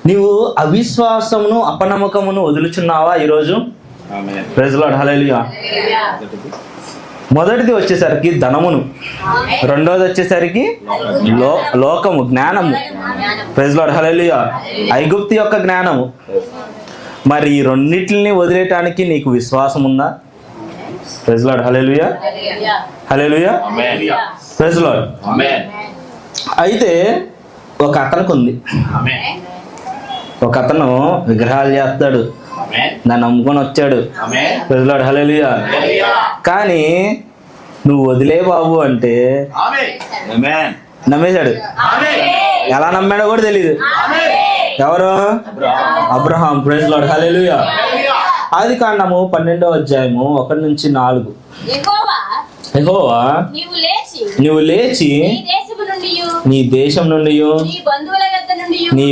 నీవు అవిశ్వాసమును అపనమ్మకమును వదులుచున్నావా ఈరోజు? Praise lord, హల్లెలూయా. మొదటిది వచ్చేసరికి ధనమును, రెండోది వచ్చేసరికి లోకము, జ్ఞానము. ప్రైజ్ లార్డ్, హల్లెలూయా. ఐగుప్తు యొక్క జ్ఞానము. మరి ఈ రెండింటిని వదిలేయటానికి నీకు విశ్వాసం ఉందా? ప్రైజ్ లార్డ్, హల్లెలూయా, హల్లెలూయా, ప్రైజ్ లార్డ్. అయితే ఒక అతనికి ఉంది, ఒక అతను విగ్రహాలు చేస్తాడు, నన్ను నమ్ముకొని వచ్చాడు. ప్రైజ్ లార్డ్, హల్లెలూయా. కానీ నువ్వు వదిలే బాబు అంటే నమ్మేశాడు. ఎలా నమ్మాడో కూడా తెలియదు. ఎవరు? అబ్రహాం. ప్రైజ్ లార్డ్, హల్లెలూయా. ఆదికాండము 12వ అధ్యాయము 1-4. యెహోవా నీవు లేచి నీ దేశం నుండి నీ